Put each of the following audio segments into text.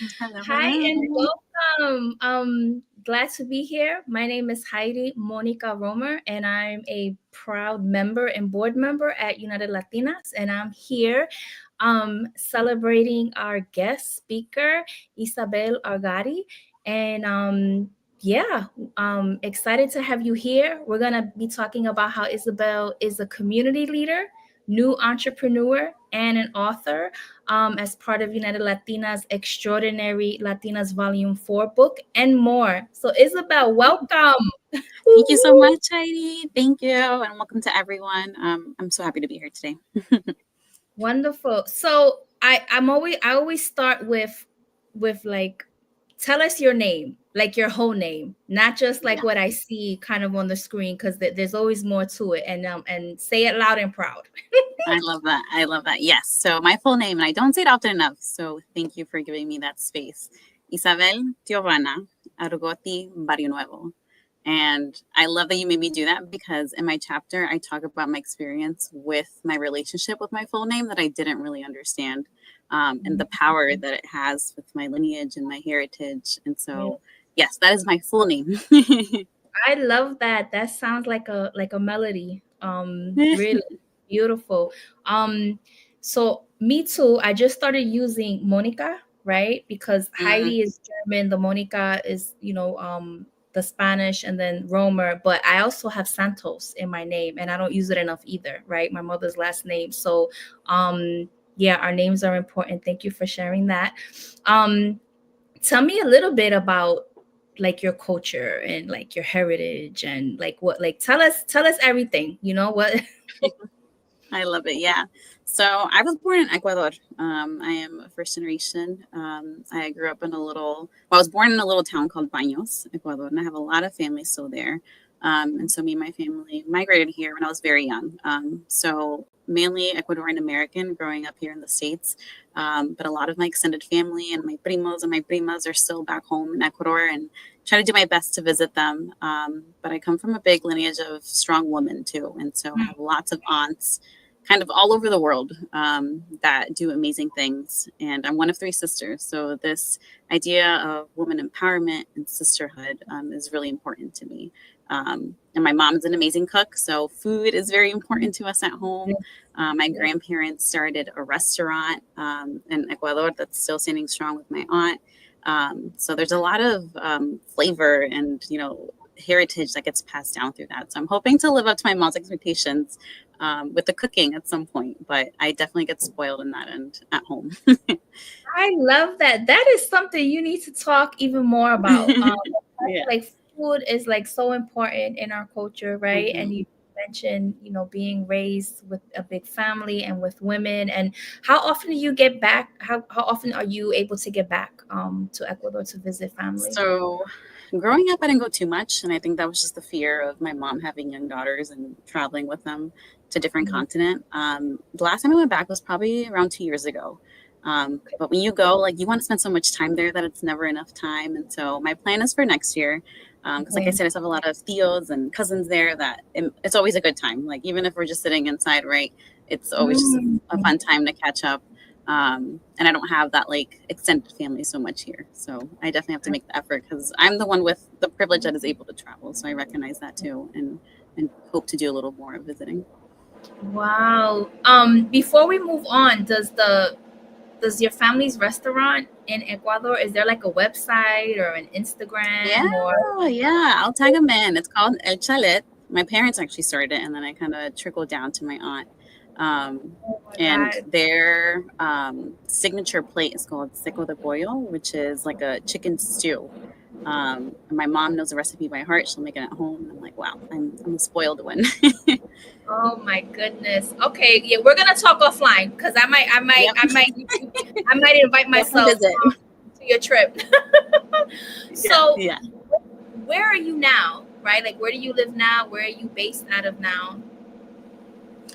Hello, Hi and hello. welcome. Glad to be here. My name is Heidi Monica Romer, and I'm a proud member and board member at United Latinas. And I'm here celebrating our guest speaker, Isabel Argoti. And yeah, excited to have you here. We're going to be talking about how Isabel is a community leader, new entrepreneur, and an author as part of United Latinas Extraordinary Latinas Vol IV book and more. So, Isabel, welcome. Thank you so much, Heidi. Thank you, and welcome to everyone. I'm so happy to be here today. Wonderful. So, I always start with like, tell us your name, like your whole name, not just like Yeah, what I see kind of on the screen, because there's always more to it. And say it loud and proud. I love that. I love that. Yes. So my full name, and I don't say it often enough. So thank you for giving me that space. Isabel Giovanna Argoti Barrio Nuevo. And I love that you made me do that because in my chapter, I talk about my experience with my relationship with my full name that I didn't really understand, and the power that it has with my lineage and my heritage. And Yeah. so, yes, that is my full name. I love that. That sounds like a melody. Really beautiful. So me too. I just started using Monica, right? Because Mm, Heidi is German, the Monica is, the Spanish, and then Romer. But I also have Santos in my name, and I don't use it enough either, right? My mother's last name. So, yeah, our names are important. Thank you for sharing that. Um, Tell me a little bit about like your culture and like your heritage and like what, like tell us everything, what. I love it. Yeah. So I was born in Ecuador. I am a first generation. I grew up in I was born in a little town called Baños, Ecuador, and I have a lot of family still there. And so me and my family migrated here when I was very young. So mainly Ecuadorian American growing up here in the States. But a lot of my extended family and my primos and my primas are still back home in Ecuador and try to do my best to visit them. But I come from a big lineage of strong women too. And so I have lots of aunts kind of all over the world that do amazing things. And I'm one of three sisters. So, this idea of woman empowerment and sisterhood is really important to me. And my mom is an amazing cook. So, food is very important to us at home. My grandparents started a restaurant in Ecuador that's still standing strong with my aunt. So, there's a lot of flavor and, heritage that gets passed down through that. So I'm hoping to live up to my mom's expectations with the cooking at some point, but I definitely get spoiled in that end at home. I love that. That is something you need to talk even more about. Yeah. Like food is like so important in our culture, right? And Hmm. you mentioned, being raised with a big family and with women. And how often do you get back? How often are you able to get back to Ecuador to visit family? So growing up, I didn't go too much. And I think that was just the fear of my mom having young daughters and traveling with them to different Mhm. continent. The last time I went back was probably around 2 years ago. But when you go, like you want to spend so much time there that it's never enough time. And so my plan is for next year. Because, like I Okay. said, I still have a lot of tios and cousins there that it's always a good time. Like, even if we're just sitting inside, right? It's always just Mm. a fun time to catch up. And I don't have that like extended family so much here. So I definitely have to make the effort because I'm the one with the privilege that is able to travel. So I recognize that too and hope to do a little more of visiting. Wow. Before we move on, does your family's restaurant in Ecuador, is there like a website or an Yeah, Instagram or? yeah, I'll tag them in. It's called El Chalet. My parents actually started it, and then I kind of trickled down to my aunt. Um, Oh my and God. their signature plate is called seco de pollo, which is like a chicken stew. And my mom knows the recipe by heart. She'll make it at home, and I'm like, wow, I'm a spoiled one. Oh my goodness. Okay, yeah, we're gonna talk offline because Yep, I might invite definitely myself visit. to your trip. Yeah, So, yeah. where are you now? Right? Like, where do you live now? Where are you based out of now?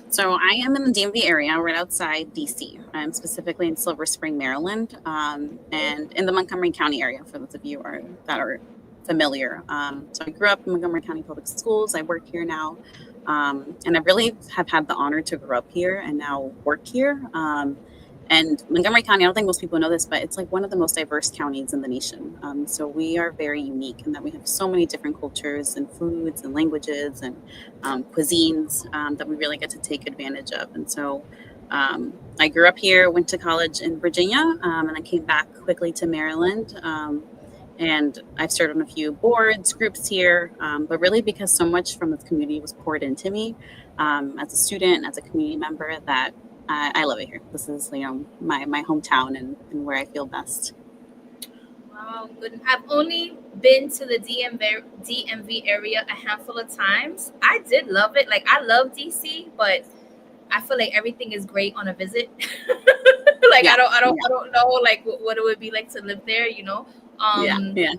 So I am in the DMV area, right outside DC. I'm specifically in Silver Spring, Maryland, and in the Montgomery County area. For those of you that are familiar, so I grew up in Montgomery County Public Schools. I work here now, and I really have had the honor to grow up here and now work here. And Montgomery County, I don't think most people know this, but it's like one of the most diverse counties in the nation. So we are very unique in that we have so many different cultures and foods and languages and cuisines that we really get to take advantage of. And so I grew up here, went to college in Virginia, and I came back quickly to Maryland. And I've served on a few boards, groups here, but really because so much from the community was poured into me as a student and as a community member that I love it here. This is, my hometown and where I feel best. Wow, good. I've only been to the DMV area a handful of times. I did love it. Like I love DC, but I feel like everything is great on a visit. Like Yeah, I don't know like what it would be like to live there, you know. yeah, yeah.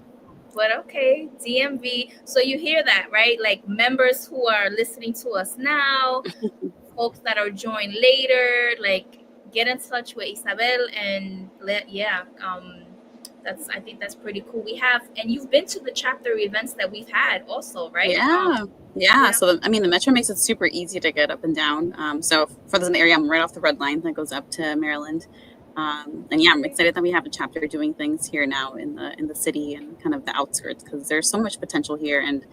But okay, DMV. So you hear that, right? Like members who are listening to us now, folks that are joined later, like get in touch with Isabel and I think that's pretty cool. We have, and you've been to the chapter events that we've had also, right? Yeah. Yeah. So, the metro makes it super easy to get up and down. So for this area, I'm right off the red line that goes up to Maryland. And yeah, I'm excited that we have a chapter doing things here now in the city and kind of the outskirts because there's so much potential here. And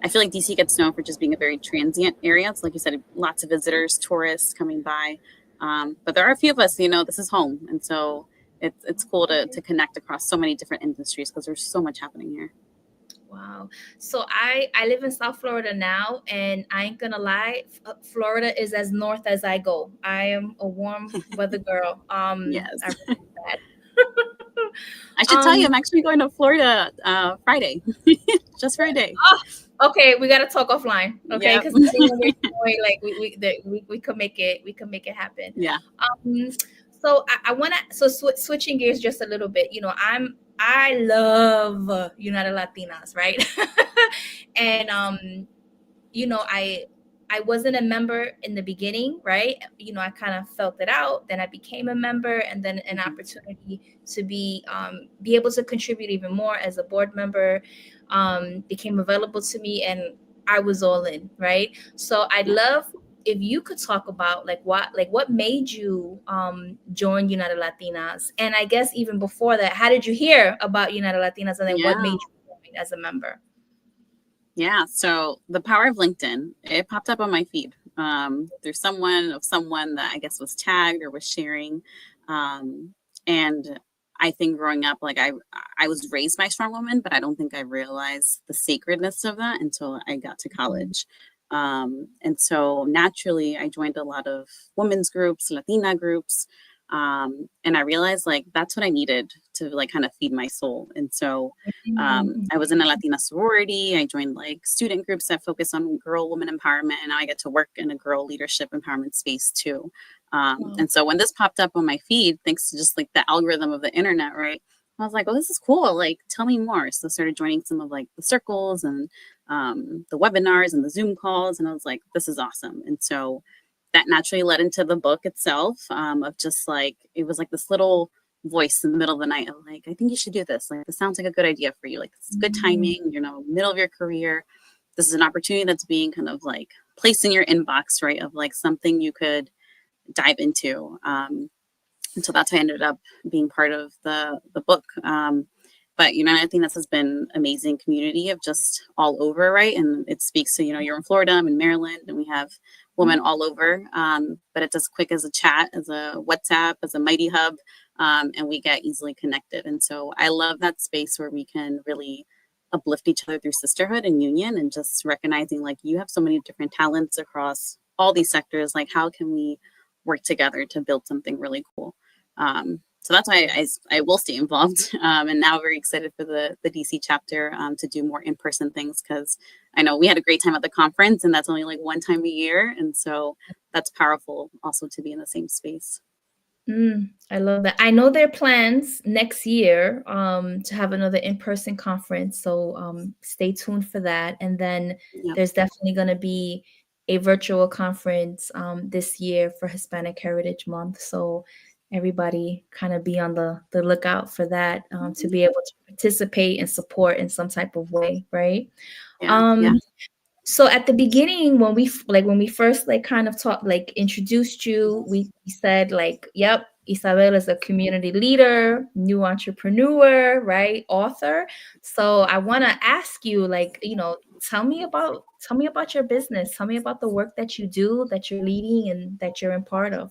I feel like DC gets known for just being a very transient area. So like you said, lots of visitors, tourists coming by. But there are a few of us, this is home. And so it's cool to connect across so many different industries because there's so much happening here. Wow. So I live in South Florida now, and I ain't gonna lie, Florida is as north as I go. I am a warm weather girl. Yes. I really that. I should tell you, I'm actually going to Florida Friday, just for a day. Oh, okay, we gotta talk offline, okay? Because we could make it happen. Yeah. So I want to switching gears just a little bit. I love United Latinas, right? And I wasn't a member in the beginning, right? I kind of felt it out. Then I became a member, and then an opportunity to be able to contribute even more as a board member became available to me, and I was all in, right? So I'd love if you could talk about what made you join United Latinas, and I guess even before that, how did you hear about United Latinas, and then what made you join as a member? Yeah, so the power of LinkedIn, it popped up on my feed through someone that I guess was tagged or was sharing, and I think growing up, like I was raised by a strong woman, but I don't think I realized the sacredness of that until I got to college. And so naturally, I joined a lot of women's groups, Latina groups, and I realized like that's what I needed to like kind of feed my soul. And so I was in a Latina sorority. I joined like student groups that focus on girl woman empowerment, and now I get to work in a girl leadership empowerment space too. And so when this popped up on my feed, thanks to just like the algorithm of the internet, right? I was like, oh, this is cool. Like, tell me more. So I started joining some of like the circles and the webinars and the Zoom calls. And I was like, this is awesome. And so that naturally led into the book itself of just like, it was like this little voice in the middle of the night of like, I think you should do this. Like, this sounds like a good idea for you. Like, this is good timing, middle of your career. This is an opportunity that's being kind of like placed in your inbox, right? Of like something you could dive into. And so that's how I ended up being part of the book. But I think this has been amazing community of just all over, right? And it speaks to, you're in Florida, I'm in Maryland, and we have women all over. But it's as quick as a chat, as a WhatsApp, as a Mighty Hub, and we get easily connected. And so I love that space where we can really uplift each other through sisterhood and union, and just recognizing like you have so many different talents across all these sectors. Like, how can we work together to build something really cool? So that's why I will stay involved. And now very excited for the DC chapter to do more in-person things, because I know we had a great time at the conference, and that's only like one time a year. And so that's powerful also to be in the same space. I love that. I know there are plans next year to have another in-person conference. So stay tuned for that. And then there's definitely going to be a virtual conference this year for Hispanic Heritage Month. So everybody kind of be on the lookout for that to be able to participate and support in some type of way, right? So at the beginning, when we first like kind of talked, like introduced you, we said like, yep, Isabel is a community leader, new entrepreneur, right? Author. So I want to ask you, like, tell me about your business. Tell me about the work that you do, that you're leading, and that you're in part of.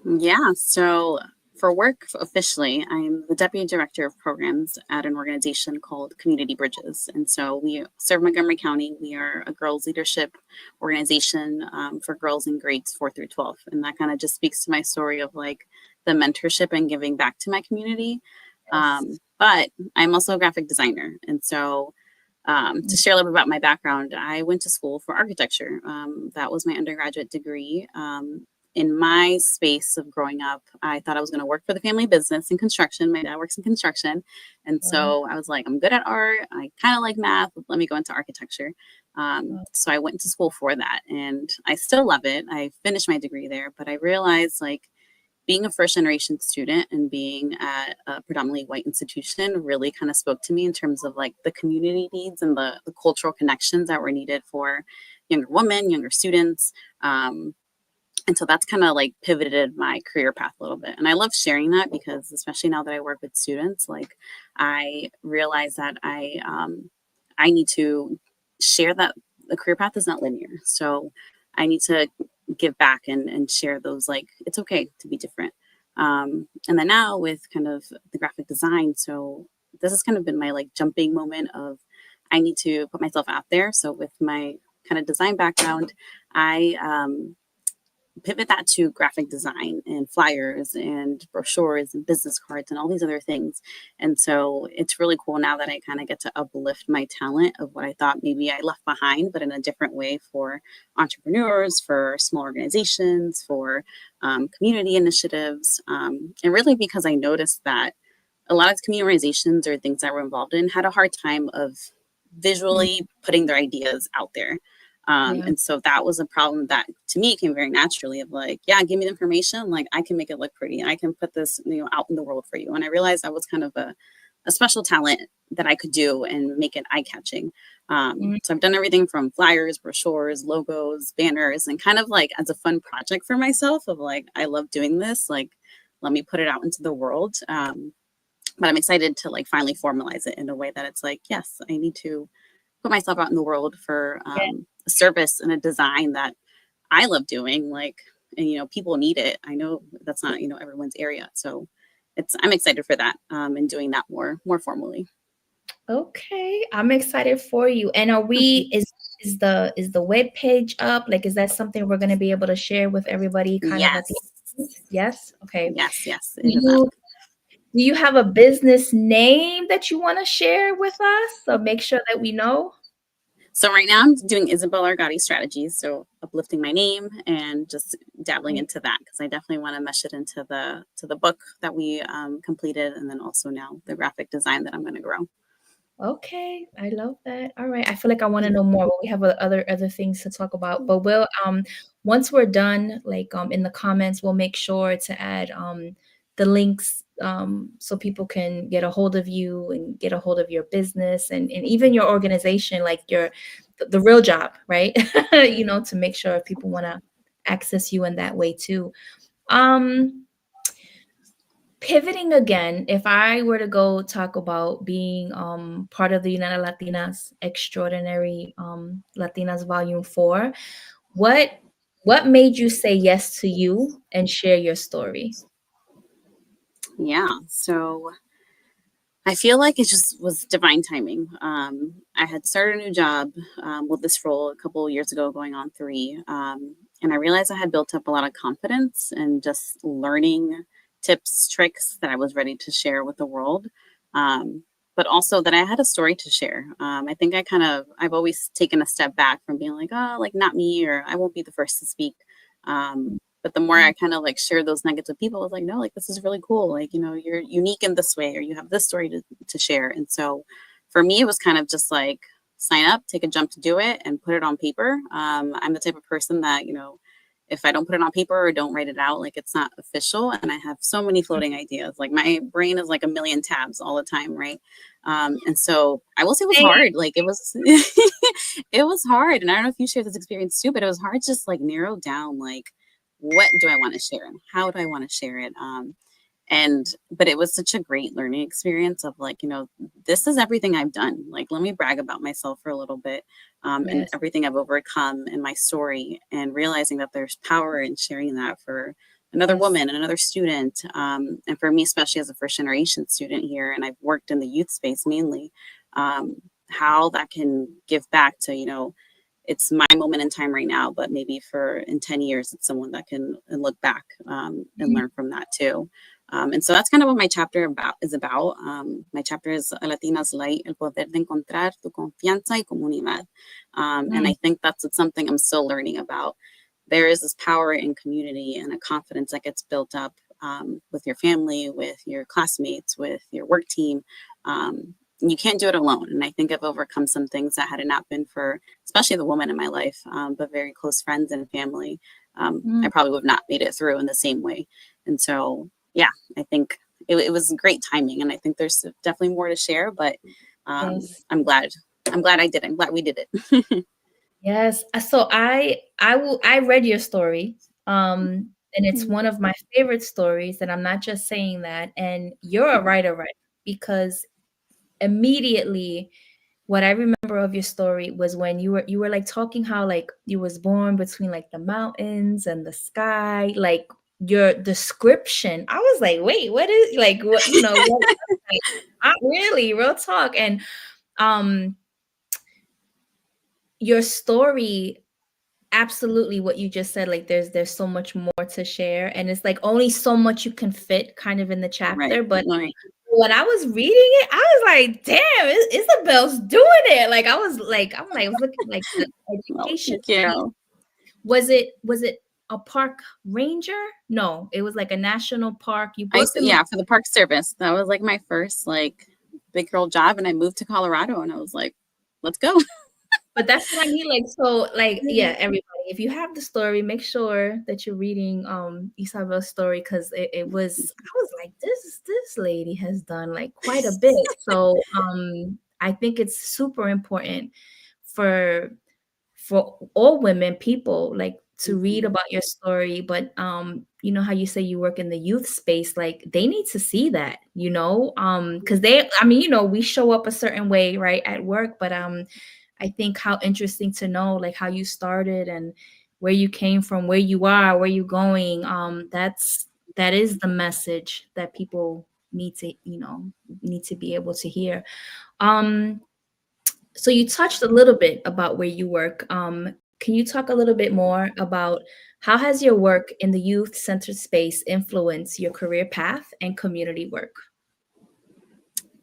Yeah. So for work officially, I'm the deputy director of programs at an organization called Community Bridges. And so we serve Montgomery County. We are a girls leadership organization for girls in grades 4 through 12. And that kind of just speaks to my story of like the mentorship and giving back to my community. Yes. But I'm also a graphic designer. And so to share a little bit about my background, I went to school for architecture. That was my undergraduate degree. In my space of growing up, I thought I was going to work for the family business in construction. My dad works in construction. And Wow. so I was like, I'm good at art. I kind of like math. Let me go into architecture. Wow. So I went to school for that. And I still love it. I finished my degree there, but I realized like being a first generation student and being at a predominantly white institution really kind of spoke to me in terms of like the community needs and the cultural connections that were needed for younger women, younger students. And so that's kind of like pivoted my career path a little bit. And I love sharing that because especially now that I work with students, like I realize that I need to share that the career path is not linear. So I need to give back and share those, like, it's okay to be different. And then now with kind of the graphic design, so this has kind of been my like jumping moment of I need to put myself out there. So with my kind of design background, I pivot that to graphic design and flyers and brochures and business cards and all these other things. And so it's really cool now that I kind of get to uplift my talent of what I thought maybe I left behind, but in a different way for entrepreneurs, for small organizations, for community initiatives. And really because I noticed that a lot of community organizations or things that we're involved in had a hard time of Mm. visually putting their ideas out there. Yeah. And so that was a problem that to me came very naturally of like, yeah, give me the information. Like I can make it look pretty and I can put this, out in the world for you. And I realized that was kind of a special talent that I could do and make it eye catching. Mm. So I've done everything from flyers, brochures, logos, banners, and kind of like as a fun project for myself of like, I love doing this. Like, let me put it out into the world. But I'm excited to like finally formalize it in a way that it's like, yes, I need to put myself out in the world for Yeah. a service and a design that I love doing. Like, and people need it. I know that's not everyone's area, so I'm excited for that and doing that more formally. Okay, I'm excited for you. And are we is the web page up? Like, is that something we're going to be able to share with everybody kind of at the Yes, end? Yes. Okay. yes, Do it is up. you have a business name that you want to share with us? So make sure that we know. So right now I'm doing Isabel Argoti strategies, so uplifting my name and just dabbling into that because I definitely want to mesh it into the book that we completed, and then also now the graphic design that I'm going to grow. Okay, I love that. All right, I feel like I want to know more, but we have other things to talk about. But we'll once we're done, like in the comments, we'll make sure to add the links so people can get a hold of you and get a hold of your business and even your organization, like the real job, right? To make sure if people want to access you in that way too. Um, Pivoting again, if I were to go talk about being part of the United Latinas Extraordinary Latinas Volume 4, what what made you say yes to you and share your story? Yeah, so I feel like it just was divine timing. I had started a new job with this role a couple of years ago, going on 3. And I realized I had built up a lot of confidence and just learning tips, tricks that I was ready to share with the world. But also that I had a story to share. I think I've always taken a step back from being like, oh, like not me, or I won't be the first to speak. But the more I kind of like share those nuggets with people, I was like, no, like this is really cool. Like, you're unique in this way, or you have this story to share. And so for me, it was kind of just like sign up, take a jump to do it and put it on paper. I'm the type of person that, if I don't put it on paper or don't write it out, like it's not official. And I have so many floating ideas. Like my brain is like a million tabs all the time, right? And so I will say it was Same. hard. Like it was, it was hard. And I don't know if you share this experience too, but it was hard to just like narrow down like what do I want to share and how do I want to share it? But it was such a great learning experience of like, this is everything I've done. Like, let me brag about myself for a little bit, and Yes. everything I've overcome in my story, and realizing that there's power in sharing that for another Yes. woman, another student. And for me, especially as a first generation student here, and I've worked in the youth space mainly, how that can give back to, it's my moment in time right now, but maybe for in 10 years, it's someone that can look back, and Mhm. learn from that too. And so that's kind of what my chapter is about. My chapter is Latinas Light, el poder de encontrar tu confianza y comunidad. And I Mm. think that's something I'm still learning about. There is this power in community and a confidence that gets built up, with your family, with your classmates, with your work team. You can't do it alone. And I think I've overcome some things that had it not been for, especially the woman in my life, but very close friends and family. I Mm. probably would have not made it through in the same way. And so, yeah, I think it was great timing. And I think there's definitely more to share, but Yes. I'm glad. I'm glad I did it. I'm glad we did it. Yes. So I read your story. And it's one of my favorite stories, and I'm not just saying that. And you're a writer, right? Because immediately what I remember of your story was when you were like talking how like you was born between like the mountains and the sky, like your description. I was like, wait, what is like what what like, really real talk. And um your story, absolutely what you just said, like there's so much more to share, and it's like only so much you can fit kind of in the Right. chapter. But Right. when I was reading it, I was like, damn, Isabel's doing it. Like I was looking like the Well, education thank piece. you. Was it a park ranger? No, it was like a national park. You worked in the Yeah, for the Park Service. That was like my first like big girl job, and I moved to Colorado, and I was like, let's go. But that's what I mean. Like, so like, yeah, everybody, if you have the story, make sure that you're reading Isabel's story, because it was I was like, this lady has done like quite a bit. So I think it's super important for all women, people, like to read Mhm. about your story. But you know how you say you work in the youth space, like they need to see that, because they, I mean, we show up a certain way, right, at work. But I think how interesting to know like how you started and where you came from, where you are, where you're going. That is the message that people need to be able to hear. Um, so you touched a little bit about where you work. Can you talk a little bit more about how has your work in the youth centered space influenced your career path and community work?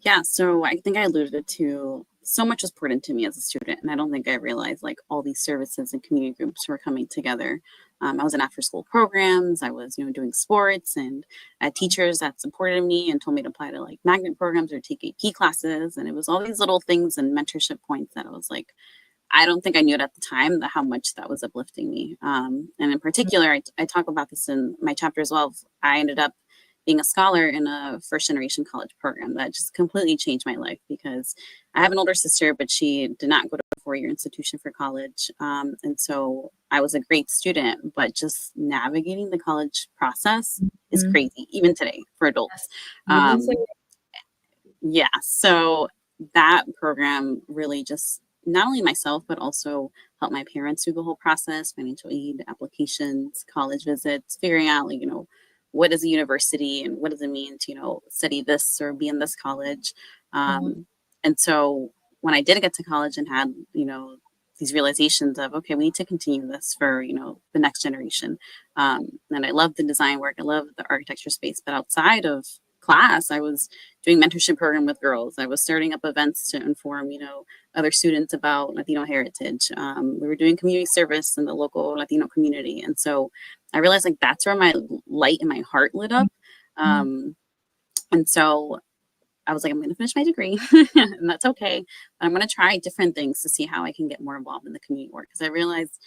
Yeah, so I think I alluded to so much was poured into me as a student, and I don't think I realized like all these services and community groups were coming together. I was in after school programs. I was, doing sports, and I had teachers that supported me and told me to apply to like magnet programs or take AP classes. And it was all these little things and mentorship points that I was like, I don't think I knew it at the time that how much that was uplifting me. And in particular, I talk about this in my chapter as well. I ended up being a scholar in a first generation college program that just completely changed my life, because I have an older sister, but she did not go to a 4-year institution for college. And so I was a great student, but just navigating the college process is Mhm. crazy, even today for adults. Yes. Even so. Yeah, so that program really just not only myself, but also helped my parents through the whole process, financial aid, applications, college visits, figuring out, like, what is a university and what does it mean to, study this or be in this college. Mhm. And so when I did get to college and had, these realizations of, okay, we need to continue this for, the next generation. And I love the design work. I love the architecture space, but outside of class, I was doing mentorship program with girls. I was starting up events to inform, other students about Latino heritage. We were doing community service in the local Latino community. And so I realized like that's where my light and my heart lit up. Mhm. And so I was like, I'm going to finish my degree and that's okay. But I'm going to try different things to see how I can get more involved in the community work. Because I realized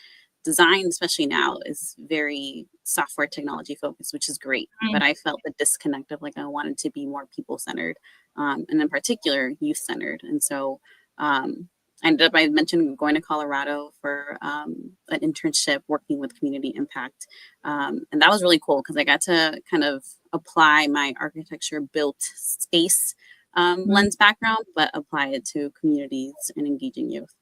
design, especially now, is very software technology focused, which is great. But I felt the disconnect of like I wanted to be more people centered, and in particular youth centered. And so I I mentioned going to Colorado for an internship working with community impact. And that was really cool because I got to kind of apply my architecture built space lens background, but apply it to communities and engaging youth.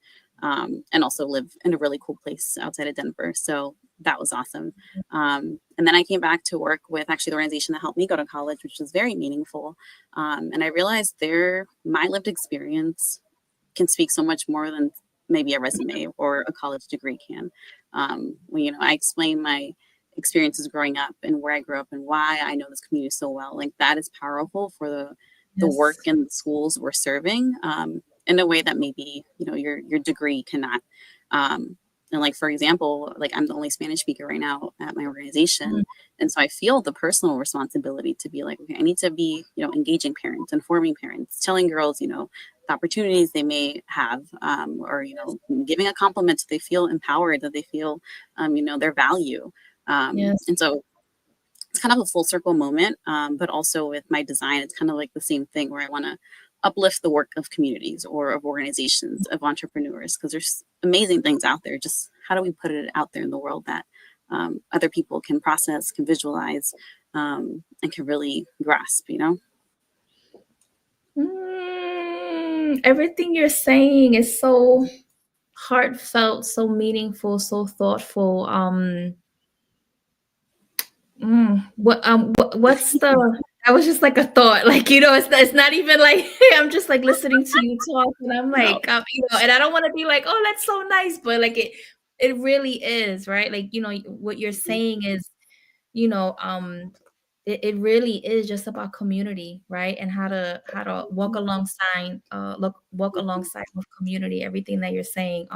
And also live in a really cool place outside of Denver. So that was awesome. And then I came back to work with actually the organization that helped me go to college, which was very meaningful. And I realized my lived experience can speak so much more than maybe a resume or a college degree can. When, I explain my experiences growing up and where I grew up and why I know this community so well, like that is powerful for the work and the schools we're serving in a way that maybe, your degree cannot. And like, for example, like I'm the only Spanish speaker right now at my organization. And so I feel the personal responsibility to be like, okay, I need to be, engaging parents, informing parents, telling girls, the opportunities they may have, or, giving a compliment so they feel empowered, that they feel, their value. And so it's kind of a full circle moment. But also with my design, it's kind of like the same thing where I want to uplift the work of communities or of organizations, of entrepreneurs, because there's amazing things out there. Just how do we put it out there in the world that other people can process, can visualize, and can really grasp, Everything you're saying is so heartfelt, so meaningful, so thoughtful. What's the I was just like a thought, like, it's not even like I'm just like listening to you talk and I'm like, and I don't want to be like, oh, that's so nice, but like it really is, right? Like, what you're saying is, it really is just about community, right? And how to walk alongside with community, everything that you're saying.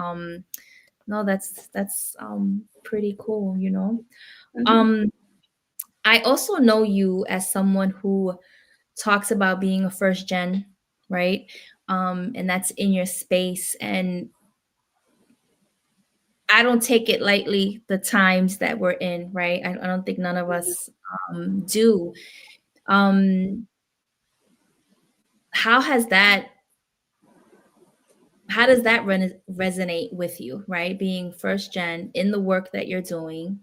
No, that's pretty cool, I also know you as someone who talks about being a first gen, right? And that's in your space. And I don't take it lightly, the times that we're in, right? I don't think none of us do. How does that resonate with you, right? Being first gen in the work that you're doing.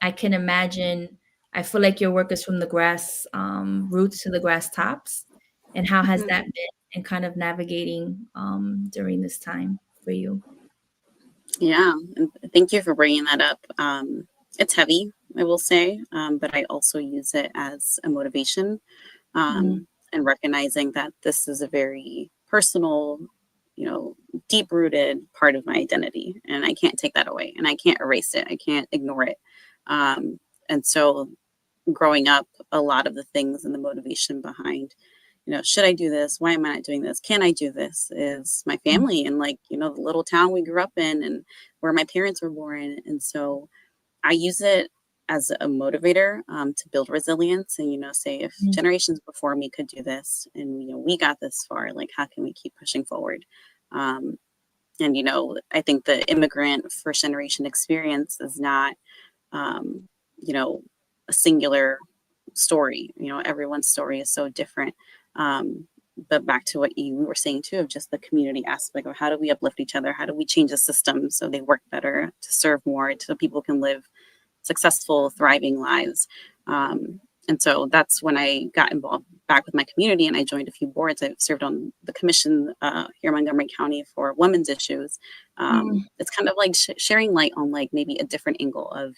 I can imagine, I feel like your work is from the grass roots to the grass tops. And how has that been in kind of navigating during this time for you? Yeah, and thank you for bringing that up. It's heavy, I will say, but I also use it as a motivation, and recognizing that this is a very personal, deep rooted part of my identity, and I can't take that away, and I can't erase it. I can't ignore it. And so, growing up, a lot of the things and the motivation behind, should I do this? Why am I not doing this? Can I do this? Is my family and like, the little town we grew up in and where my parents were born. And so I use it as a motivator to build resilience and, say if generations before me could do this and, we got this far, like how can we keep pushing forward? And, I think the immigrant first generation experience is not, a singular story. Everyone's story is so different. But back to what you were saying too, of just the community aspect of how do we uplift each other? How do we change the system so they work better, to serve more, so people can live successful, thriving lives? And so that's when I got involved back with my community and I joined a few boards. I've served on the commission here in Montgomery County for women's issues. It's kind of like sharing light on like maybe a different angle of,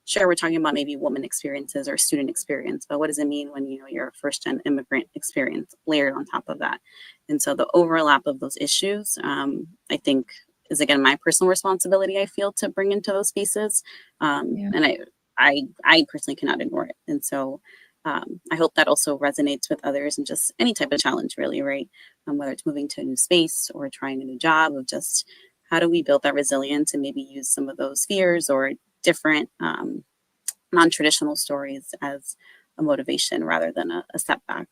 sure, we're talking about maybe woman experiences or student experience, but what does it mean when, you're a first gen immigrant experience layered on top of that? And so the overlap of those issues, I think is again, my personal responsibility, I feel, to bring into those spaces. And I personally cannot ignore it. And so I hope that also resonates with others and just any type of challenge really, right? Whether it's moving to a new space or trying a new job, of just how do we build that resilience and maybe use some of those fears or different non-traditional stories as a motivation rather than a setback.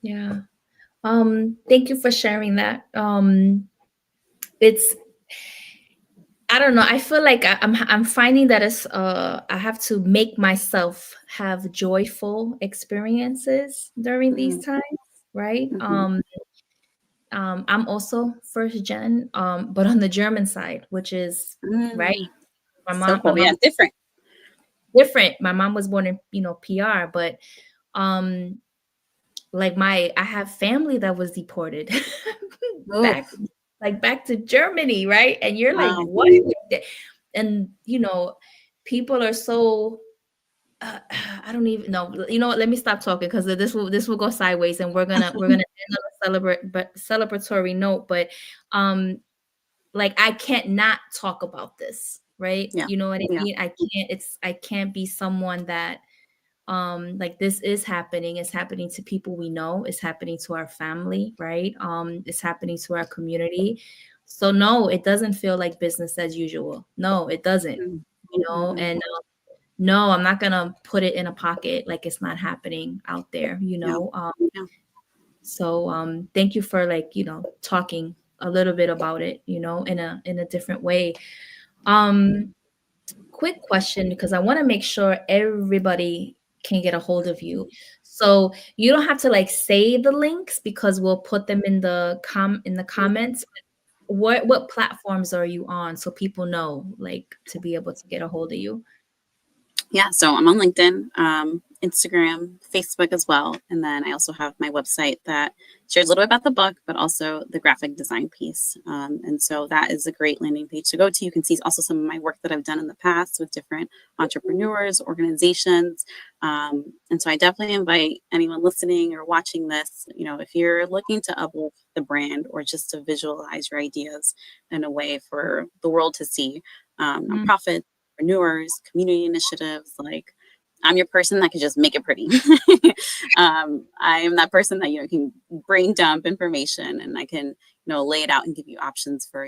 Yeah. Thank you for sharing that. I don't know. I feel like I'm finding that I have to make myself have joyful experiences during these times, right? I'm also first gen, but on the German side, which is right. My So mom, my cool. mom Yeah, different. different. My mom was born in, PR, but um like I have family that was deported Oh, back back to Germany, right? And you're like, wow. what? And people are so I don't even know. You know what? Let me stop talking because this will go sideways, and we're gonna end on a celebratory note. But I can't not talk about this, right? Yeah. You know what I Yeah. mean? I can't be someone that this is happening. It's happening to people we know. It's happening to our family, right? It's happening to our community. So no, it doesn't feel like business as usual. No, it doesn't. Mm-hmm. And no, I'm not gonna put it in a pocket like it's not happening out there. Yeah. Yeah. So thank you for talking a little bit about it, in a different way. Quick question, because I want to make sure everybody can get a hold of you. So you don't have to say the links because we'll put them in the comments. What platforms are you on so people know to be able to get a hold of you? Yeah, so I'm on LinkedIn, Instagram, Facebook as well. And then I also have my website that shares a little bit about the book, but also the graphic design piece. And so that is a great landing page to go to. You can see also some of my work that I've done in the past with different entrepreneurs, organizations. And so I definitely invite anyone listening or watching this, if you're looking to uplift the brand or just to visualize your ideas in a way for the world to see, nonprofits, entrepreneurs, community initiatives. I'm your person that can just make it pretty. I am that person that can brain dump information, and I can lay it out and give you options for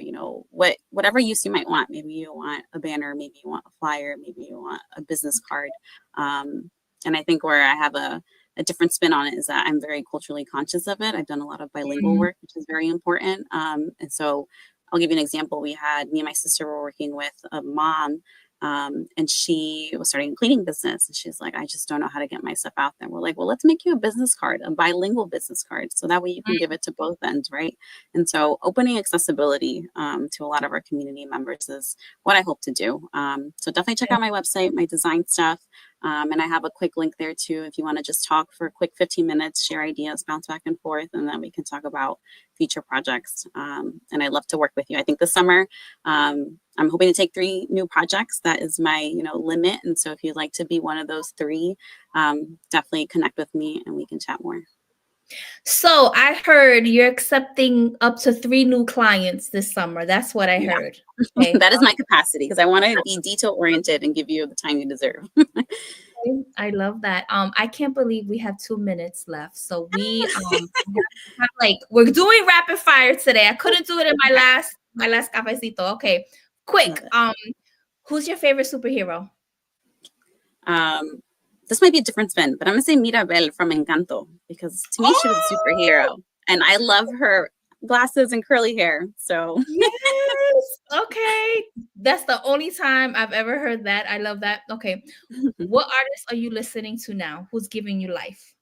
whatever use you might want. Maybe you want a banner, maybe you want a flyer, maybe you want a business card. And I think where I have a different spin on it is that I'm very culturally conscious of it. I've done a lot of bilingual work, which is very important. And so I'll give you an example. Me and my sister were working with a mom, and she was starting a cleaning business. And she's like, I just don't know how to get my stuff out there. We're like, well, let's make you a business card, a bilingual business card. So that way you can give it to both ends, right? And so opening accessibility to a lot of our community members is what I hope to do. So definitely check out my website, my design stuff. And I have a quick link there too, if you want to just talk for a quick 15 minutes, share ideas, bounce back and forth, and then we can talk about future projects. And I'd love to work with you. I think this summer, I'm hoping to take 3 new projects. That is my, limit. And so if you'd like to be one of those 3, definitely connect with me and we can chat more. So I heard you're accepting up to 3 new clients this summer. That's what I heard. Okay. That is my capacity because I want to be detail oriented and give you the time you deserve. I love that. I can't believe we have 2 minutes left. So we we're doing rapid fire today. I couldn't do it in my last cafecito. Okay, quick. Who's your favorite superhero? This might be a different spin, but I'm gonna say Mirabel from Encanto because to me she was a superhero, and I love her glasses and curly hair. So yes, okay, that's the only time I've ever heard that. I love that. Okay, what artist are you listening to now? Who's giving you life?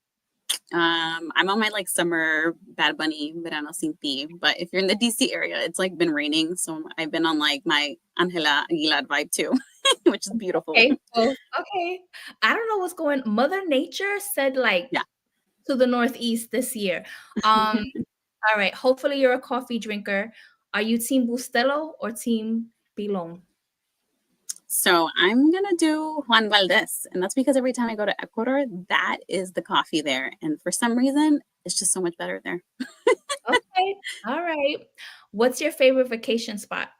I'm on my summer Bad Bunny Verano Sin Ti, but if you're in the DC area, it's been raining, so I've been on my Angela Aguilar vibe too, which is beautiful. Okay, okay. I don't know what's going. Mother Nature said Yeah. to the Northeast this year. All right. Hopefully you're a coffee drinker. Are you team Bustelo or team Pilon? So I'm gonna do Juan Valdez, and that's because every time I go to Ecuador, that is the coffee there, and for some reason, it's just so much better there. Okay. All right. What's your favorite vacation spot?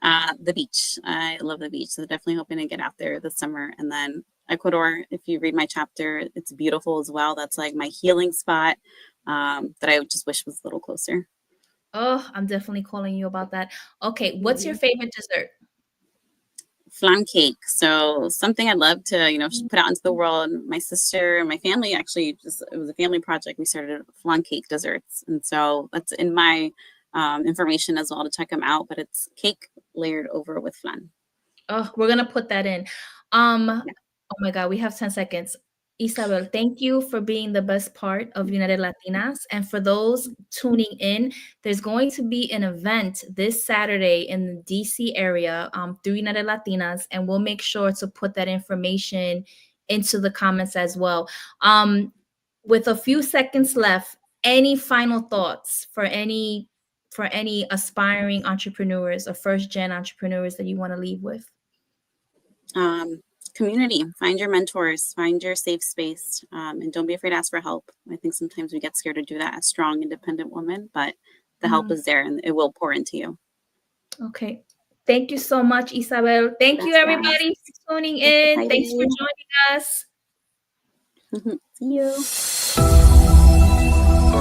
The beach. I love the beach, so definitely hoping to get out there this summer. And then Ecuador, if you read my chapter, it's beautiful as well. That's my healing spot that I just wish was a little closer. Oh, I'm definitely calling you about that. Okay. What's your favorite dessert? Flan cake. So something I'd love to, just put out into the world. My sister and my family actually it was a family project. We started flan cake desserts. And so that's in my information as well to check them out. But it's cake layered over with flan. Oh, we're going to put that in. Oh my God, we have 10 seconds. Isabel, thank you for being the best part of United Latinas. And for those tuning in, there's going to be an event this Saturday in the DC area through United Latinas, and we'll make sure to put that information into the comments as well. With a few seconds left, any final thoughts for any aspiring entrepreneurs or first-gen entrepreneurs that you want to leave with? Community, find your mentors, find your safe space, and don't be afraid to ask for help. I think sometimes we get scared to do that as strong, independent women, but the help is there and it will pour into you. Okay. Thank you so much, Isabel. Thank you, everybody, for tuning in. Thanks for joining us. See you.